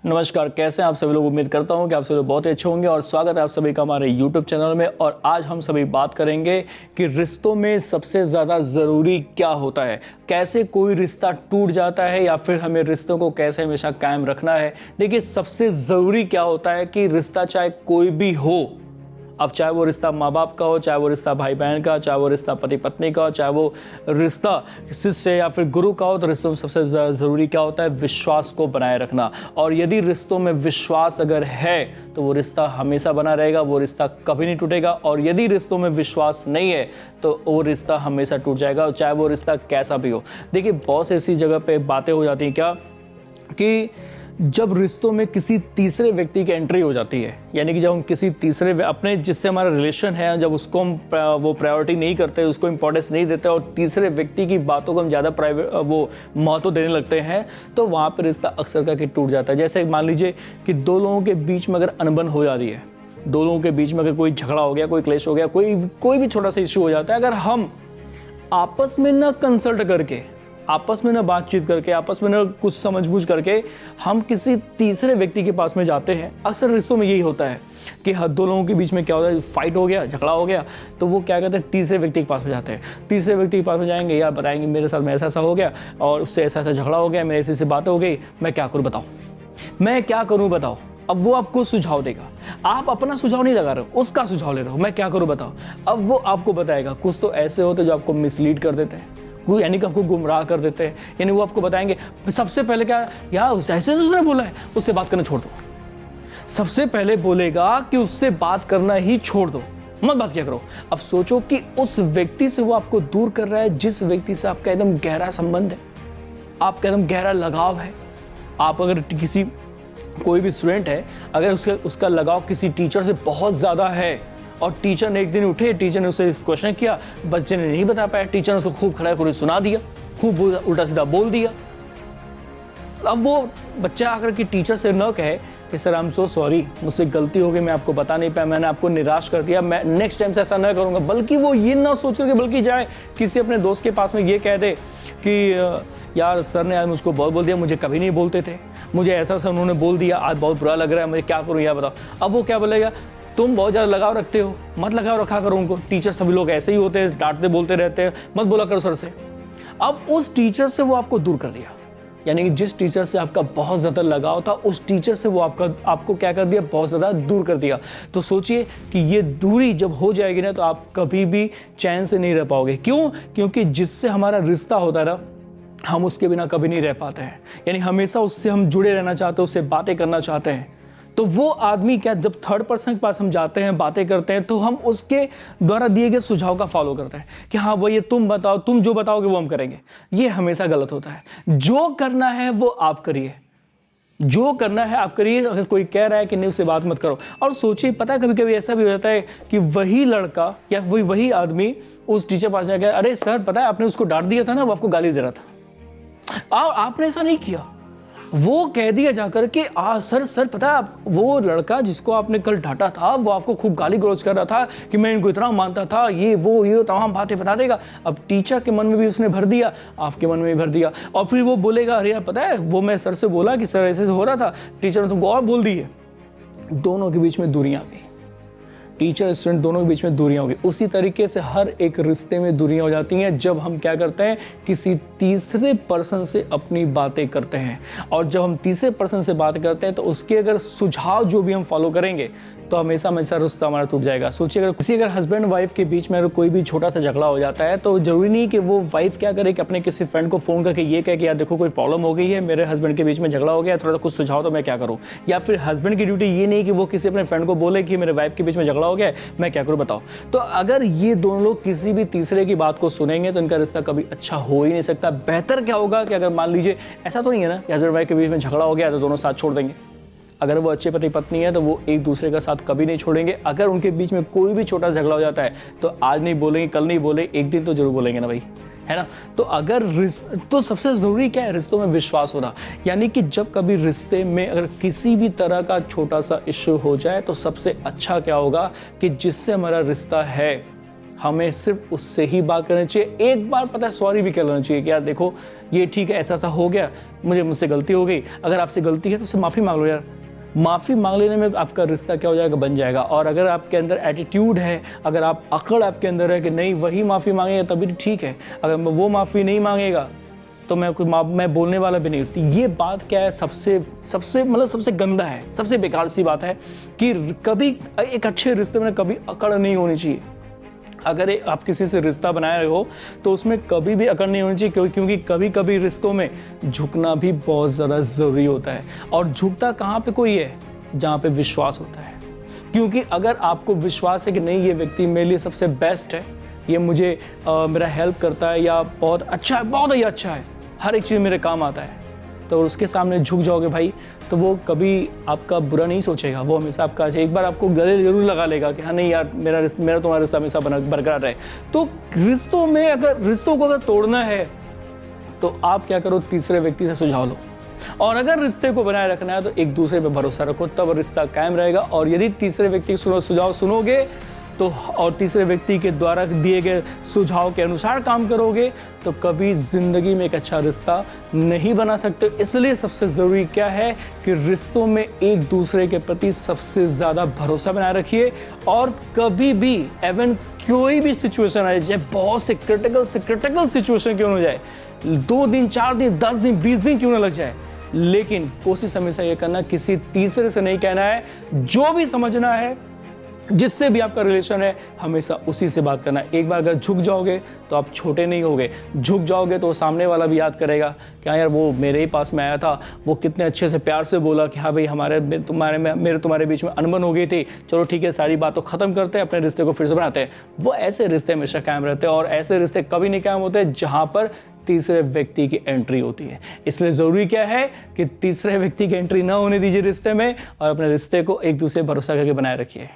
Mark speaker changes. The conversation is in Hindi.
Speaker 1: नमस्कार, कैसे हैं आप सभी लोग। उम्मीद करता हूं कि आप सभी लोग बहुत ही अच्छे होंगे और स्वागत है आप सभी का हमारे YouTube चैनल में। और आज हम सभी बात करेंगे कि रिश्तों में सबसे ज़्यादा ज़रूरी क्या होता है, कैसे कोई रिश्ता टूट जाता है या फिर हमें रिश्तों को कैसे हमेशा कायम रखना है। देखिए, सबसे ज़रूरी क्या होता है कि रिश्ता चाहे कोई भी हो, अब चाहे वो रिश्ता माँ बाप का हो, चाहे वो रिश्ता भाई बहन का, चाहे वो रिश्ता पति पत्नी का हो, चाहे वो रिश्ता शिष्य या फिर गुरु का हो, तो रिश्तों में सबसे ज़रूरी क्या होता है, विश्वास को बनाए रखना। और यदि रिश्तों में विश्वास अगर है तो वो रिश्ता हमेशा बना रहेगा, वो रिश्ता कभी नहीं टूटेगा। और यदि रिश्तों में विश्वास नहीं है तो वो रिश्ता हमेशा टूट जाएगा, चाहे वो रिश्ता कैसा भी हो। देखिए, बहुत सी ऐसी जगह पे बातें हो जाती हैं क्या कि जब रिश्तों में किसी तीसरे व्यक्ति की एंट्री हो जाती है, यानी कि जब हम किसी तीसरे अपने जिससे हमारा रिलेशन है, जब उसको हम वो प्रायोरिटी नहीं करते, उसको इंपॉर्टेंस नहीं देते और तीसरे व्यक्ति की बातों को हम ज़्यादा वो महत्व देने लगते हैं, तो वहाँ पर रिश्ता अक्सर करके टूट जाता है। जैसे मान लीजिए कि दो लोगों के बीच में अगर अनबन हो जाती है, दो लोगों के बीच में अगर कोई झगड़ा हो गया, कोई क्लेश हो गया, कोई भी छोटा सा इश्यू हो जाता है, अगर हम आपस में न कंसल्ट करके, आपस में ना बातचीत करके, आपस में ना कुछ समझबूझ करके हम किसी तीसरे व्यक्ति के पास में जाते हैं, अक्सर रिश्तों में यही होता है कि दो लोगों के बीच में क्या होता है, फाइट हो गया, झगड़ा हो गया, तो वो क्या कहते हैं, तीसरे व्यक्ति के पास में जाते हैं। तीसरे व्यक्ति के पास में जाएंगे, यार बताएंगे मेरे साथ में ऐसा ऐसा हो गया और उससे ऐसा ऐसा झगड़ा हो गया, मेरे ऐसी बात हो गई, मैं क्या करूँ बताओ, मैं क्या करूँ बताओ। अब वो आपको सुझाव देगा, आप अपना सुझाव नहीं लगा रहे हो, उसका सुझाव ले रहे हो, मैं क्या करूँ बताओ। अब वो आपको बताएगा। कुछ तो ऐसे होते जो आपको मिसलीड कर देते हैं, यानी कि आपको गुमराह कर देते हैं। यानी वो आपको बताएंगे सबसे पहले क्या, यार ऐसे उसने बोला है, उससे बात करना छोड़ दो। सबसे पहले बोलेगा कि उससे बात करना ही छोड़ दो, मत बात क्या करो। अब सोचो कि उस व्यक्ति से वो आपको दूर कर रहा है, जिस व्यक्ति से आपका एकदम गहरा संबंध है, आपका एकदम गहरा लगाव है। आप अगर किसी कोई भी स्टूडेंट है, अगर उसका लगाव किसी टीचर से बहुत ज़्यादा है और टीचर ने एक दिन उठे, टीचर ने उसे क्वेश्चन किया, बच्चे ने नहीं बता पाया, टीचर ने उसको खूब खड़ा कर सुना दिया, खूब उल्टा सीधा बोल दिया। अब वो बच्चा आकर के टीचर से न कहे कि sir I am so sorry, मुझसे गलती हो गई, मैं आपको बता नहीं पाया, मैंने आपको निराश कर दिया, मैं नेक्स्ट टाइम से ऐसा न करूंगा, बल्कि वो ये ना सोच करके बल्कि जाए किसी अपने दोस्त के पास में ये कह दे कि यार सर ने आज मुझको बहुत बोल दिया, मुझे कभी नहीं बोलते थे, मुझे ऐसा सर उन्होंने बोल दिया, आज बहुत बुरा लग रहा है, मुझे क्या करूँ यार बताओ। अब वो क्या बोलेगा, तुम बहुत ज़्यादा लगाव रखते हो, मत लगाव रखा करो उनको। टीचर सभी लोग ऐसे ही होते हैं, डांटते बोलते रहते हैं, मत बोला करो सर से। अब उस टीचर से वो आपको दूर कर दिया, यानी कि जिस टीचर से आपका बहुत ज़्यादा लगाव था, उस टीचर से वो आपको क्या कर दिया, बहुत ज़्यादा दूर कर दिया। तो सोचिए कि ये दूरी जब हो जाएगी ना, तो आप कभी भी चैन से नहीं रह पाओगे। क्यों? क्योंकि जिससे हमारा रिश्ता होता है ना, हम उसके बिना कभी नहीं रह पाते हैं। यानी हमेशा उससे हम जुड़े रहना चाहते हैं, उससे बातें करना चाहते हैं। तो वो आदमी क्या, जब थर्ड पर्सन के पास हम जाते हैं, बातें करते हैं, तो हम उसके द्वारा दिए गए सुझाव का फॉलो करते हैं कि हाँ वो ये तुम बताओ, तुम जो बताओगे वो हम करेंगे। ये हमेशा गलत होता है। जो करना है वो आप करिए, जो करना है आप करिए। अगर कोई कह रहा है कि नहीं उससे बात मत करो, और सोचिए, पता है कभी कभी ऐसा भी हो जाता है कि वही लड़का या वही आदमी उस टीचर पास जाकर, अरे सर पता है आपने उसको डांट दिया था ना, वो आपको गाली दे रहा था, और आपने ऐसा नहीं किया। वो कह दिया जाकर कि सर पता है वो लड़का जिसको आपने कल डांटा था, वो आपको खूब गाली गलौज कर रहा था कि मैं इनको इतना मानता था, ये तमाम बातें बता देगा। अब टीचर के मन में भी उसने भर दिया, आपके मन में भी भर दिया, और फिर वो बोलेगा अरे यार पता है वो मैं सर से बोला कि सर ऐसे हो रहा था, टीचर ने तुमको और बोल दी है। दोनों के बीच में दूरियां आ गई, टीचर स्टूडेंट दोनों के बीच में दूरियां होगी। उसी तरीके से हर एक रिश्ते में दूरियां हो जाती हैं जब हम क्या करते हैं, किसी तीसरे पर्सन से अपनी बातें करते हैं। और जब हम तीसरे पर्सन से बात करते हैं तो उसके अगर सुझाव जो भी हम फॉलो करेंगे तो हमेशा हमेशा रिश्ता हमारा टूट जाएगा। सोचिए, अगर हस्बैंड वाइफ के बीच में अगर कोई भी छोटा सा झगड़ा हो जाता है, तो जरूरी नहीं कि वो वाइफ क्या करे कि अपने किसी फ्रेंड को फोन करके ये कहे कि यार देखो कोई प्रॉब्लम हो गई है, मेरे हस्बैंड के बीच में झगड़ा हो गया, थोड़ा सा कुछ सुझाव तो मैं क्या करूँ। या फिर हस्बैंड की ड्यूटी ये नहीं कि वो किसी अपने फ्रेंड को बोले कि मेरे वाइफ के बीच में झगड़ा हो गया, मैं क्या करूँ बताओ। तो अगर ये दोनों लोग किसी भी तीसरे की बात को सुनेंगे तो इनका रिश्ता कभी अच्छा हो ही नहीं सकता। बेहतर क्या होगा कि अगर मान लीजिए ऐसा तो नहीं है ना कि हस्बैंड वाइफ के बीच में झगड़ा हो गया तो दोनों साथ छोड़ देंगे। अगर वो अच्छे पति पत्नी है तो वो एक दूसरे का साथ कभी नहीं छोड़ेंगे। अगर उनके बीच में कोई भी छोटा झगड़ा हो जाता है तो आज नहीं बोलेंगे, कल नहीं बोले, एक दिन तो जरूर बोलेंगे ना भाई, है ना। तो अगर तो सबसे जरूरी क्या है, रिश्तों में विश्वास होना। यानी कि जब कभी रिश्ते में अगर किसी भी तरह का छोटा सा इश्यू हो जाए तो सबसे अच्छा क्या होगा कि जिससे हमारा रिश्ता है हमें सिर्फ उससे ही बात करनी चाहिए। एक बार पता है सॉरी भी कर लेना चाहिए कि यार देखो ये ठीक है, ऐसा ऐसा हो गया, मुझसे गलती हो गई। अगर आपसे गलती है तो उससे माफ़ी मांग लो यार। माफ़ी मांग लेने में आपका रिश्ता क्या हो जाएगा, बन जाएगा। और अगर आपके अंदर एटीट्यूड है, अगर आप अकड़ आपके अंदर है कि नहीं वही माफ़ी मांगेगा तभी ठीक है, अगर वो माफ़ी नहीं मांगेगा तो मैं बोलने वाला भी नहीं होती। ये बात क्या है, सबसे गंदा है, सबसे बेकार सी बात है कि कभी एक अच्छे रिश्ते में कभी अकड़ नहीं होनी चाहिए। अगर आप किसी से रिश्ता बनाए रहे हो तो उसमें कभी भी अकड़ नहीं होनी चाहिए, क्योंकि कभी कभी रिश्तों में झुकना भी बहुत ज़्यादा ज़रूरी होता है। और झुकता कहाँ पे कोई है, जहाँ पे विश्वास होता है। क्योंकि अगर आपको विश्वास है कि नहीं ये व्यक्ति मेरे लिए सबसे बेस्ट है, ये मुझे मेरा हेल्प करता है या बहुत अच्छा है, बहुत ही अच्छा है, हर एक चीज़ मेरे काम आता है, तो उसके सामने झुक जाओगे भाई तो वो कभी आपका बुरा नहीं सोचेगा, वो हमेशा आपका एक बार आपको गले जरूर लगा लेगा कि हाँ नहीं यार मेरा तुम्हारा रिश्ता हमेशा बरकरार रहे। तो रिश्तों को अगर तोड़ना है तो आप क्या करो, तीसरे व्यक्ति से सुझाव लो। और अगर रिश्ते को बनाए रखना है तो एक दूसरे पे भरोसा रखो, तब रिश्ता कायम रहेगा। और यदि तीसरे व्यक्ति के सुझाव सुनोगे तो और तीसरे व्यक्ति के द्वारा दिए गए सुझाव के अनुसार काम करोगे तो कभी जिंदगी में एक अच्छा रिश्ता नहीं बना सकते। इसलिए सबसे ज़रूरी क्या है कि रिश्तों में एक दूसरे के प्रति सबसे ज़्यादा भरोसा बनाए रखिए। और कभी भी इवन कोई भी सिचुएशन आए, चाहे बहुत से क्रिटिकल सिचुएशन क्यों न हो जाए, 2 दिन 4 दिन 10 दिन 20 दिन क्यों ना लग जाए, लेकिन कोशिश हमेशा ये करना किसी तीसरे से नहीं कहना है। जो भी समझना है, जिससे भी आपका रिलेशन है, हमेशा उसी से बात करना। एक बार अगर झुक जाओगे तो आप छोटे नहीं होगे, झुक जाओगे तो सामने वाला भी याद करेगा कि हाँ यार वो मेरे ही पास में आया था, वो कितने अच्छे से प्यार से बोला कि हाँ भाई तुम्हारे बीच में अनबन हो गई थी, चलो ठीक है सारी बातों खत्म करते हैं, अपने रिश्ते को फिर से बनाते हैं। वो ऐसे रिश्ते हमेशा कायम रहते हैं और ऐसे रिश्ते कभी नहीं कायम होते जहाँ पर तीसरे व्यक्ति की एंट्री होती है। इसलिए ज़रूरी क्या है कि तीसरे व्यक्ति की एंट्री ना होने दीजिए रिश्ते में और अपने रिश्ते को एक दूसरे भरोसा करके बनाए रखिए।